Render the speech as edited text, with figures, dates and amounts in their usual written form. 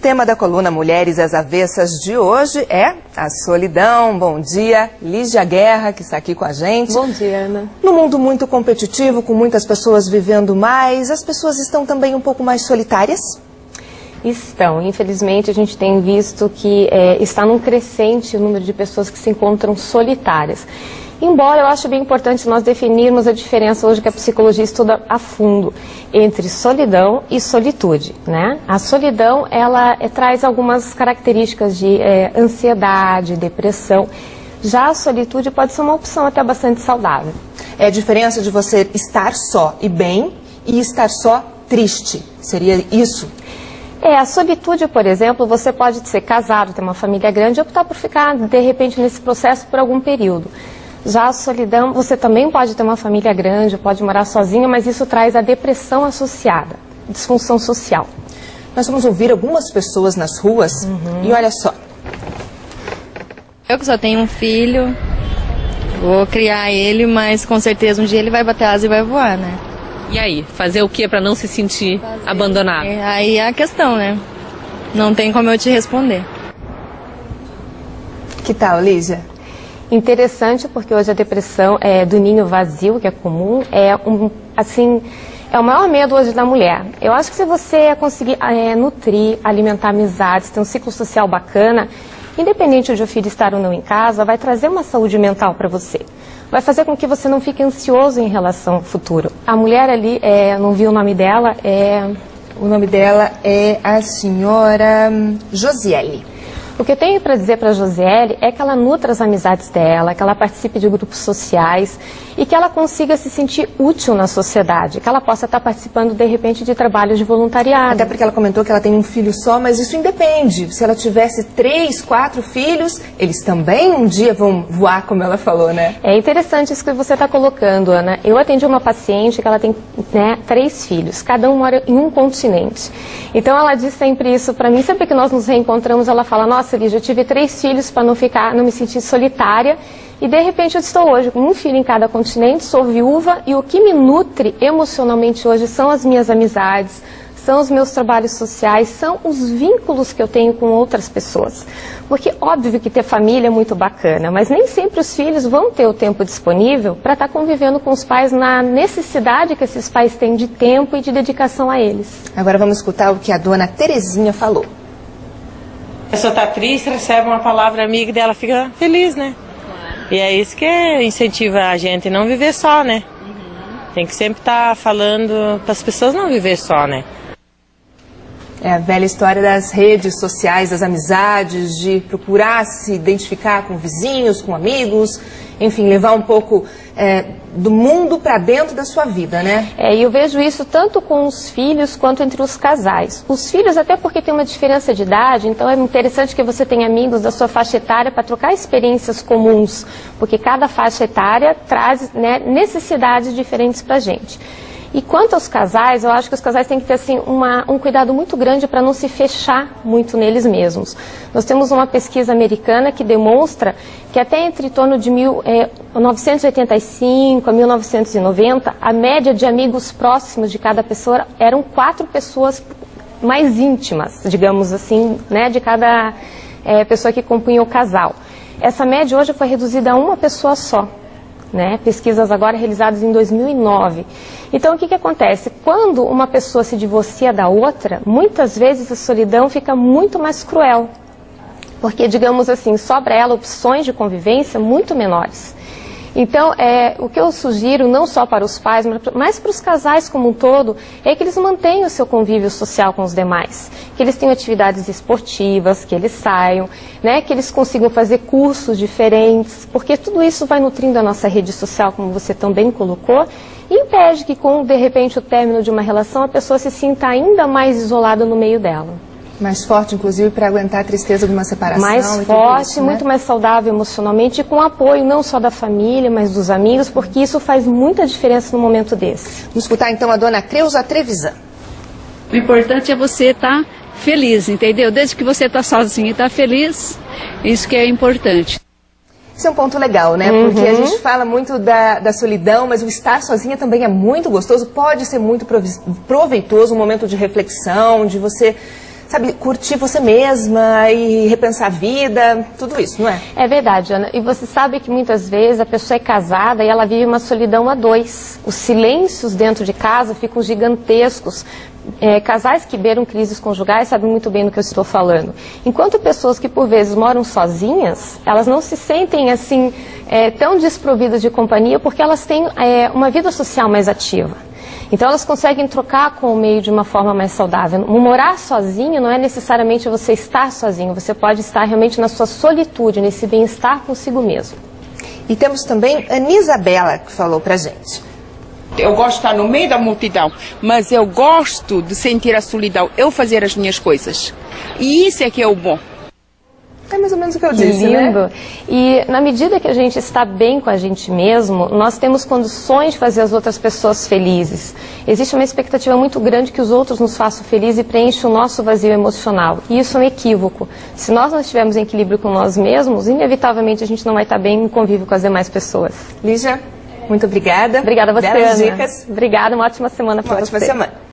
tema da coluna Mulheres às Avessas de hoje é a solidão. Bom dia, Lígia Guerra, que está aqui com a gente. Bom dia, Ana. No mundo muito competitivo, com muitas pessoas vivendo mais, as pessoas estão também um pouco mais solitárias? Estão. Infelizmente, a gente tem visto que está num crescente o número de pessoas que se encontram solitárias. Embora eu acho bem importante nós definirmos a diferença hoje que a psicologia estuda a fundo entre solidão e solitude, né? A solidão, ela traz algumas características de ansiedade, depressão. Já a solitude pode ser uma opção até bastante saudável. É a diferença de você estar só e bem e estar só triste. Seria isso? A solitude, por exemplo, você pode ser casado, ter uma família grande e optar por ficar, de repente, nesse processo por algum período. Já a solidão, você também pode ter uma família grande, pode morar sozinha, mas isso traz a depressão associada, disfunção social. Nós vamos ouvir algumas pessoas nas ruas e olha só. Eu que só tenho um filho, vou criar ele, mas com certeza um dia ele vai bater asa e vai voar, né? E aí, fazer o que para não se sentir abandonado? Aí é a questão, né? Não tem como eu te responder. Que tal, Lígia? Interessante, porque hoje a depressão do ninho vazio, que é comum, é o maior medo hoje da mulher. Eu acho que se você conseguir nutrir, alimentar amizades, ter um ciclo social bacana, independente de o filho estar ou não em casa, vai trazer uma saúde mental para você. Vai fazer com que você não fique ansioso em relação ao futuro. A mulher ali, não vi o nome dela, O nome dela é a senhora Josiele. O que eu tenho para dizer para a Josiele é que ela nutra as amizades dela, que ela participe de grupos sociais e que ela consiga se sentir útil na sociedade, que ela possa estar participando, de repente, de trabalhos de voluntariado. Até porque ela comentou que ela tem um filho só, mas isso independe. Se ela tivesse 3, 4 filhos, eles também um dia vão voar, como ela falou, né? É interessante isso que você está colocando, Ana. Eu atendi uma paciente que ela tem 3 filhos, cada um mora em um continente. Então ela diz sempre isso para mim, sempre que nós nos reencontramos, ela fala: nossa, Lígia, eu tive 3 filhos para não me sentir solitária e de repente eu estou hoje com um filho em cada continente, sou viúva e o que me nutre emocionalmente hoje são as minhas amizades, são os meus trabalhos sociais, são os vínculos que eu tenho com outras pessoas. Porque óbvio que ter família é muito bacana, mas nem sempre os filhos vão ter o tempo disponível para estar convivendo com os pais na necessidade que esses pais têm de tempo e de dedicação a eles. Agora vamos escutar o que a dona Terezinha falou. A pessoa está triste, recebe uma palavra amiga dela, fica feliz, né? E é isso que incentiva a gente não viver só, né? Tem que sempre estar falando para as pessoas não viver só, né? É a velha história das redes sociais, das amizades, de procurar se identificar com vizinhos, com amigos, enfim, levar um pouco do mundo para dentro da sua vida, né? E eu vejo isso tanto com os filhos quanto entre os casais. Os filhos, até porque tem uma diferença de idade, então é interessante que você tenha amigos da sua faixa etária para trocar experiências comuns, porque cada faixa etária traz, né, necessidades diferentes para a gente. E quanto aos casais, eu acho que os casais têm que ter assim, um cuidado muito grande para não se fechar muito neles mesmos. Nós temos uma pesquisa americana que demonstra que até entre torno de 1985 a 1990, a média de amigos próximos de cada pessoa eram 4 pessoas mais íntimas, digamos assim, né, de cada pessoa que compunha o casal. Essa média hoje foi reduzida a 1 pessoa só. Né? Pesquisas agora realizadas em 2009. Então, o que acontece? Quando uma pessoa se divorcia da outra, muitas vezes a solidão fica muito mais cruel. Porque, digamos assim, sobra a ela opções de convivência muito menores. Então, o que eu sugiro, não só para os pais, mas para os casais como um todo, é que eles mantenham o seu convívio social com os demais. Que eles tenham atividades esportivas, que eles saiam, né, que eles consigam fazer cursos diferentes, porque tudo isso vai nutrindo a nossa rede social, como você também colocou, e impede que, com, de repente, o término de uma relação, a pessoa se sinta ainda mais isolada no meio dela. Mais forte, inclusive, para aguentar a tristeza de uma separação. Mais forte, isso, né? Muito mais saudável emocionalmente e com apoio não só da família, mas dos amigos, porque isso faz muita diferença no momento desse. Vamos escutar então a dona Creuza Trevisan. O importante é você estar feliz, entendeu? Desde que você está sozinho e está feliz, isso que é importante. Isso é um ponto legal, né? Porque a gente fala muito da solidão, mas o estar sozinha também é muito gostoso, pode ser muito proveitoso, um momento de reflexão, de você sabe, curtir você mesma e repensar a vida, tudo isso, não é? É verdade, Ana. E você sabe que muitas vezes a pessoa é casada e ela vive uma solidão a dois. Os silêncios dentro de casa ficam gigantescos. Casais que beiram crises conjugais sabem muito bem do que eu estou falando. Enquanto pessoas que por vezes moram sozinhas, elas não se sentem assim tão desprovidas de companhia porque elas têm uma vida social mais ativa. Então elas conseguem trocar com o meio de uma forma mais saudável. Morar sozinho não é necessariamente você estar sozinho, você pode estar realmente na sua solitude, nesse bem-estar consigo mesmo. E temos também a Ana Isabela que falou pra gente. Eu gosto de estar no meio da multidão, mas eu gosto de sentir a solidão, eu fazer as minhas coisas. E isso é que é o bom. É mais ou menos o que eu disse, lindo. né? E na medida que a gente está bem com a gente mesmo, nós temos condições de fazer as outras pessoas felizes. Existe uma expectativa muito grande que os outros nos façam felizes e preencham o nosso vazio emocional. E isso é um equívoco. Se nós não estivermos em equilíbrio com nós mesmos, inevitavelmente a gente não vai estar bem no convívio com as demais pessoas. Lígia, muito obrigada. Obrigada a você, Belas Ana. dicas. Obrigada, uma ótima semana para você. Uma ótima semana.